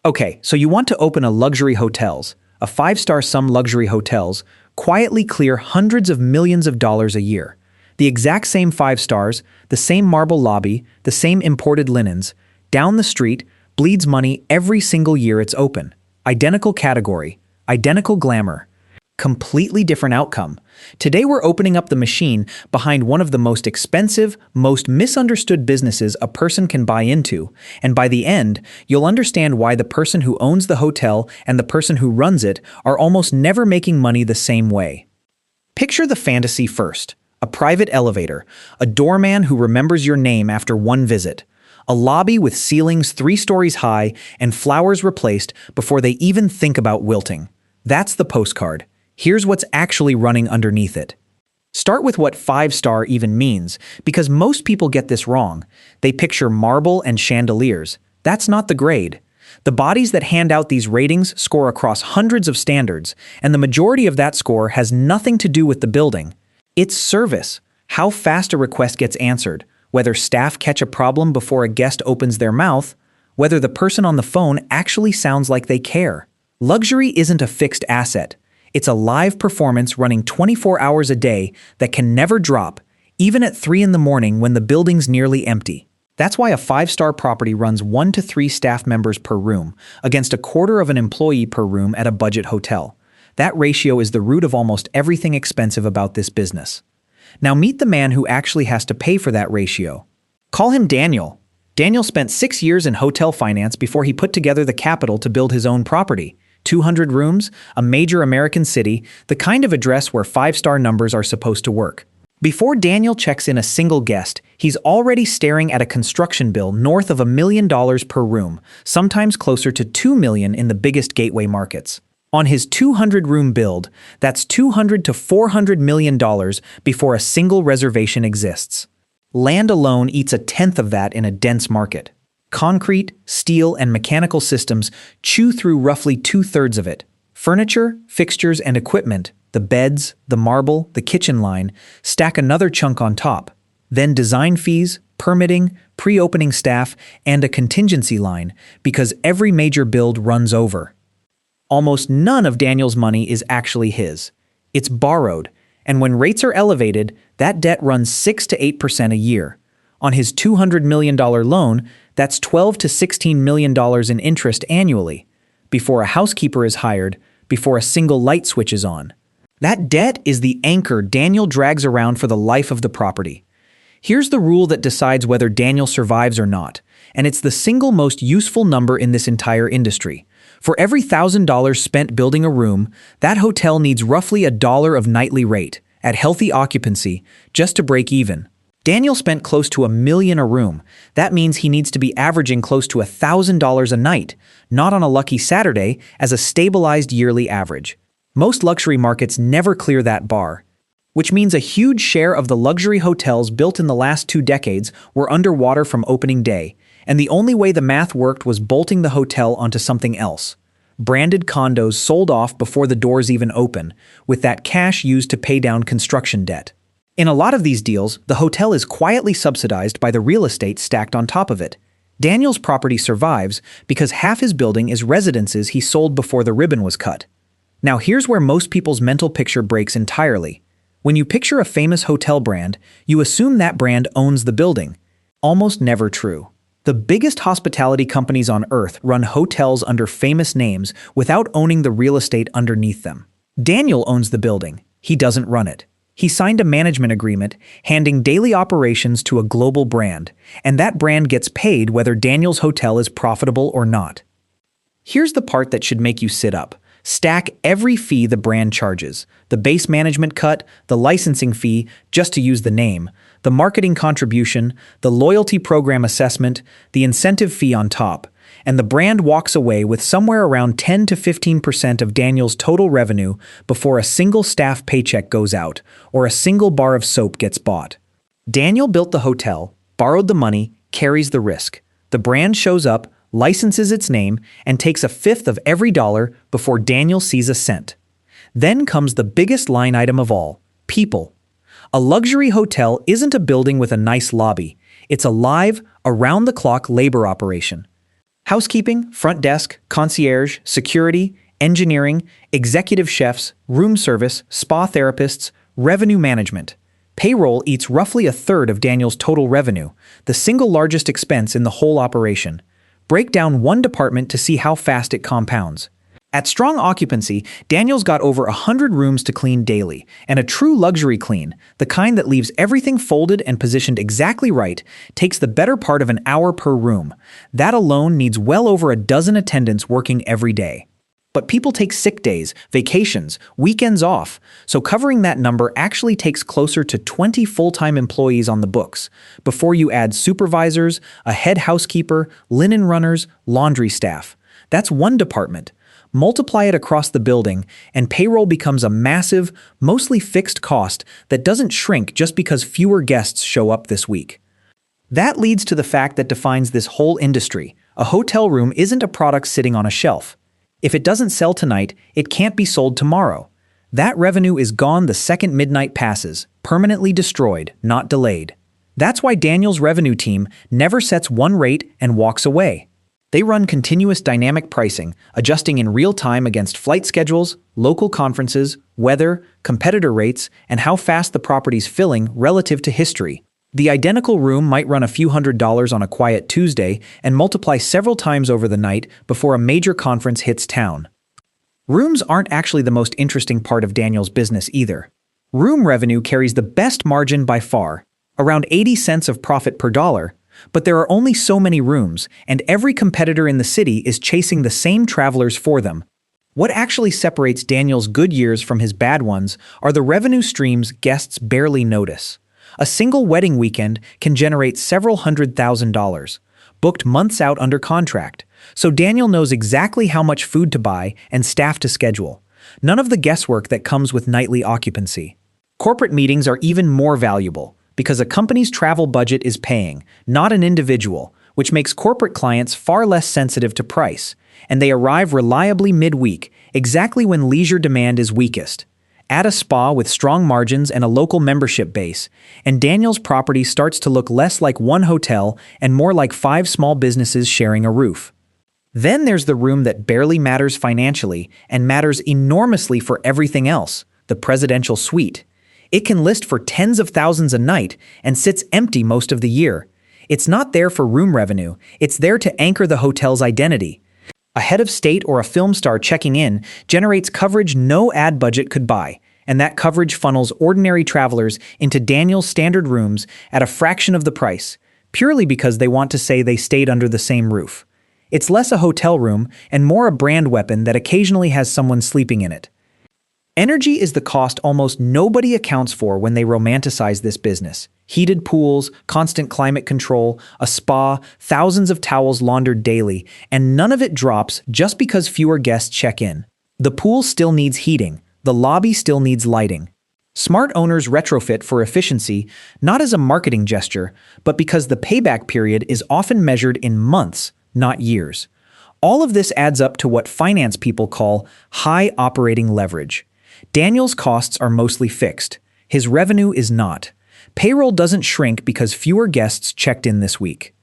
Okay, so you want to open a luxury hotels, a five-star some luxury hotels, quietly clear hundreds of millions of dollars a year. The exact same 5 stars, the same marble lobby, the same imported linens, down the street, bleeds money every single year it's open. Identical category, identical glamour. Completely different outcome. Today we're opening up the machine behind one of the most expensive, most misunderstood businesses a person can buy into, and by the end, you'll understand why the person who owns the hotel and the person who runs it are almost never making money the same way. Picture the fantasy first. A private elevator, a doorman who remembers your name after one visit, a lobby with ceilings 3 stories high and flowers replaced before they even think about wilting. That's the postcard. Here's what's actually running underneath it. Start with what 5-star even means, because most people get this wrong. They picture marble and chandeliers. That's not the grade. The bodies that hand out these ratings score across hundreds of standards, and the majority of that score has nothing to do with the building. It's service, how fast a request gets answered, whether staff catch a problem before a guest opens their mouth, whether the person on the phone actually sounds like they care. Luxury isn't a fixed asset. It's a live performance running 24 hours a day that can never drop, even at 3 in the morning when the building's nearly empty. That's why a 5-star property runs 1 to 3 staff members per room, against a quarter of an employee per room at a budget hotel. That ratio is the root of almost everything expensive about this business. Now meet the man who actually has to pay for that ratio. Call him Daniel. Daniel spent 6 years in hotel finance before he put together the capital to build his own property. 200 rooms, a major American city, the kind of address where 5-star numbers are supposed to work. Before Daniel checks in a single guest, he's already staring at a construction bill north of $1 million per room, sometimes closer to $2 million in the biggest gateway markets. On his 200-room build, that's $200 to $400 million before a single reservation exists. Land alone eats 1/10 of that in a dense market. Concrete, steel, and mechanical systems chew through roughly 2/3 of it. Furniture, fixtures, and equipment, the beds, the marble, the kitchen line, stack another chunk on top. Then design fees, permitting, pre-opening staff, and a contingency line, because every major build runs over. Almost none of Daniel's money is actually his. It's borrowed, and when rates are elevated, that debt runs 6 to 8% a year. On his $200 million loan, that's $12 to $16 million in interest annually, before a housekeeper is hired, before a single light switch is on. That debt is the anchor Daniel drags around for the life of the property. Here's the rule that decides whether Daniel survives or not, and it's the single most useful number in this entire industry. For every $1,000 spent building a room, that hotel needs roughly $1 of nightly rate, at healthy occupancy, just to break even. Daniel spent close to $1 million a room. That means he needs to be averaging close to $1,000 a night, not on a lucky Saturday, as a stabilized yearly average. Most luxury markets never clear that bar, which means a huge share of the luxury hotels built in the last 2 decades were underwater from opening day, and the only way the math worked was bolting the hotel onto something else. Branded condos sold off before the doors even open, with that cash used to pay down construction debt. In a lot of these deals, the hotel is quietly subsidized by the real estate stacked on top of it. Daniel's property survives because half his building is residences he sold before the ribbon was cut. Now here's where most people's mental picture breaks entirely. When you picture a famous hotel brand, you assume that brand owns the building. Almost never true. The biggest hospitality companies on earth run hotels under famous names without owning the real estate underneath them. Daniel owns the building. He doesn't run it. He signed a management agreement, handing daily operations to a global brand, and that brand gets paid whether Daniel's hotel is profitable or not. Here's the part that should make you sit up. Stack every fee the brand charges: the base management cut, the licensing fee, just to use the name, the marketing contribution, the loyalty program assessment, the incentive fee on top, and the brand walks away with somewhere around 10 to 15% of Daniel's total revenue before a single staff paycheck goes out or a single bar of soap gets bought. Daniel built the hotel, borrowed the money, carries the risk. The brand shows up, licenses its name, and takes 1/5 of every dollar before Daniel sees a cent. Then comes the biggest line item of all: people. A luxury hotel isn't a building with a nice lobby. It's a live, around-the-clock labor operation. Housekeeping, front desk, concierge, security, engineering, executive chefs, room service, spa therapists, revenue management. Payroll eats roughly a third of Daniel's total revenue, the single largest expense in the whole operation. Break down one department to see how fast it compounds. At strong occupancy, Daniel's got over 100 rooms to clean daily, and a true luxury clean, the kind that leaves everything folded and positioned exactly right, takes the better part of an hour per room. That alone needs well over a dozen attendants working every day. But people take sick days, vacations, weekends off, so covering that number actually takes closer to 20 full-time employees on the books, before you add supervisors, a head housekeeper, linen runners, laundry staff. That's one department. Multiply it across the building, and payroll becomes a massive, mostly fixed cost that doesn't shrink just because fewer guests show up this week. That leads to the fact that defines this whole industry. A hotel room isn't a product sitting on a shelf. If it doesn't sell tonight, it can't be sold tomorrow. That revenue is gone the second midnight passes, permanently destroyed, not delayed. That's why Daniel's revenue team never sets one rate and walks away. They run continuous dynamic pricing, adjusting in real time against flight schedules, local conferences, weather, competitor rates, and how fast the property's filling relative to history. The identical room might run a few $100s on a quiet Tuesday and multiply several times over the night before a major conference hits town. Rooms aren't actually the most interesting part of Daniel's business either. Room revenue carries the best margin by far, around 80 cents of profit per dollar, but there are only so many rooms, and every competitor in the city is chasing the same travelers for them. What actually separates Daniel's good years from his bad ones are the revenue streams guests barely notice. A single wedding weekend can generate several $100,000, booked months out under contract, so Daniel knows exactly how much food to buy and staff to schedule. None of the guesswork that comes with nightly occupancy. Corporate meetings are even more valuable, because a company's travel budget is paying, not an individual, which makes corporate clients far less sensitive to price, and they arrive reliably midweek, exactly when leisure demand is weakest. Add a spa with strong margins and a local membership base, and Daniel's property starts to look less like one hotel and more like 5 small businesses sharing a roof. Then there's the room that barely matters financially and matters enormously for everything else, the presidential suite. It can list for tens of thousands a night and sits empty most of the year. It's not there for room revenue, it's there to anchor the hotel's identity. A head of state or a film star checking in generates coverage no ad budget could buy, and that coverage funnels ordinary travelers into Daniel's standard rooms at a fraction of the price, purely because they want to say they stayed under the same roof. It's less a hotel room and more a brand weapon that occasionally has someone sleeping in it. Energy is the cost almost nobody accounts for when they romanticize this business. Heated pools, constant climate control, a spa, thousands of towels laundered daily, and none of it drops just because fewer guests check in. The pool still needs heating. The lobby still needs lighting. Smart owners retrofit for efficiency, not as a marketing gesture, but because the payback period is often measured in months, not years. All of this adds up to what finance people call high operating leverage. Daniel's costs are mostly fixed. His revenue is not. Payroll doesn't shrink because fewer guests checked in this week.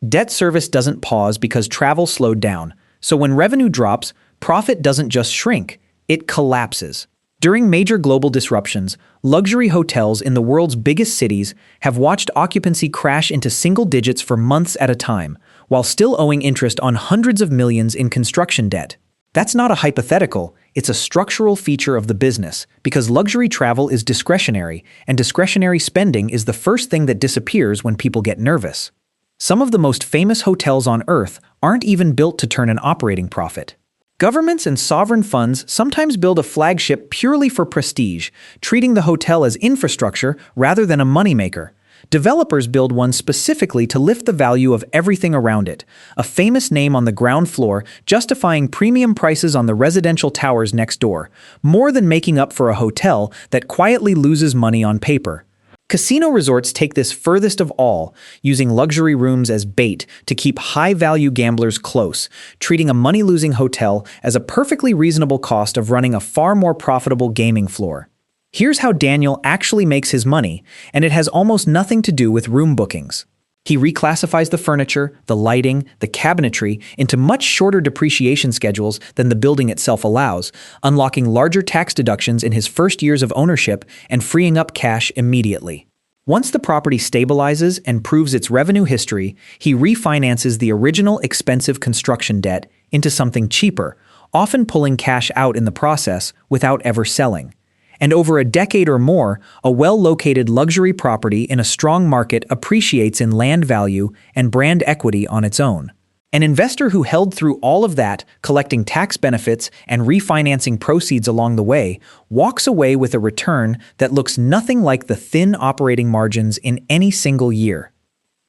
Debt service doesn't pause because travel slowed down. So when revenue drops, profit doesn't just shrink, it collapses. During major global disruptions, luxury hotels in the world's biggest cities have watched occupancy crash into single digits for months at a time, while still owing interest on hundreds of millions in construction debt. That's not a hypothetical, it's a structural feature of the business, because luxury travel is discretionary, and discretionary spending is the first thing that disappears when people get nervous. Some of the most famous hotels on Earth aren't even built to turn an operating profit. Governments and sovereign funds sometimes build a flagship purely for prestige, treating the hotel as infrastructure rather than a moneymaker. Developers build one specifically to lift the value of everything around it, a famous name on the ground floor justifying premium prices on the residential towers next door, more than making up for a hotel that quietly loses money on paper. Casino resorts take this furthest of all, using luxury rooms as bait to keep high-value gamblers close, treating a money-losing hotel as a perfectly reasonable cost of running a far more profitable gaming floor. Here's how Daniel actually makes his money, and it has almost nothing to do with room bookings. He reclassifies the furniture, the lighting, the cabinetry into much shorter depreciation schedules than the building itself allows, unlocking larger tax deductions in his first years of ownership and freeing up cash immediately. Once the property stabilizes and proves its revenue history, he refinances the original expensive construction debt into something cheaper, often pulling cash out in the process without ever selling. And over a decade or more, a well-located luxury property in a strong market appreciates in land value and brand equity on its own. An investor who held through all of that, collecting tax benefits and refinancing proceeds along the way, walks away with a return that looks nothing like the thin operating margins in any single year.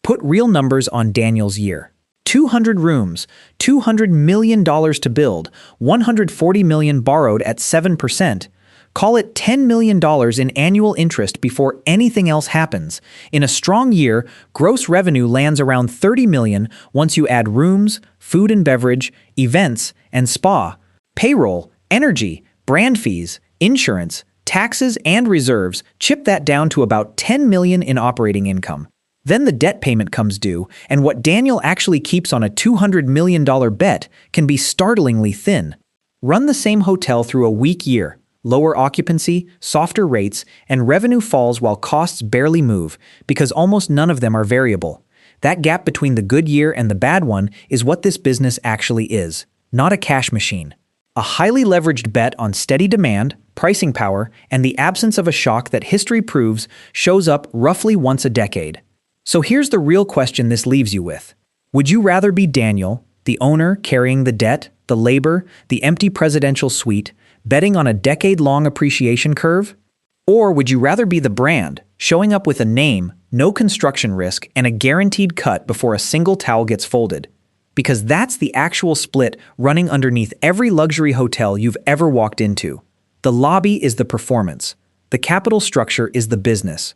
Put real numbers on Daniel's year. 200 rooms, $200 million to build, $140 million borrowed at 7%. Call it $10 million in annual interest before anything else happens. In a strong year, gross revenue lands around $30 million once you add rooms, food and beverage, events, and spa, payroll, energy, brand fees, insurance, taxes, and reserves. Chip that down to about $10 million in operating income. Then the debt payment comes due, and what Daniel actually keeps on a $200 million bet can be startlingly thin. Run the same hotel through a weak year. Lower occupancy, softer rates, and revenue falls while costs barely move because almost none of them are variable. That gap between the good year and the bad one is what this business actually is, not a cash machine. A highly leveraged bet on steady demand, pricing power, and the absence of a shock that history proves shows up roughly once a decade. So here's the real question this leaves you with. Would you rather be Daniel, the owner carrying the debt, the labor, the empty presidential suite, betting on a decade-long appreciation curve? Or would you rather be the brand, showing up with a name, no construction risk, and a guaranteed cut before a single towel gets folded? Because that's the actual split running underneath every luxury hotel you've ever walked into. The lobby is the performance. The capital structure is the business.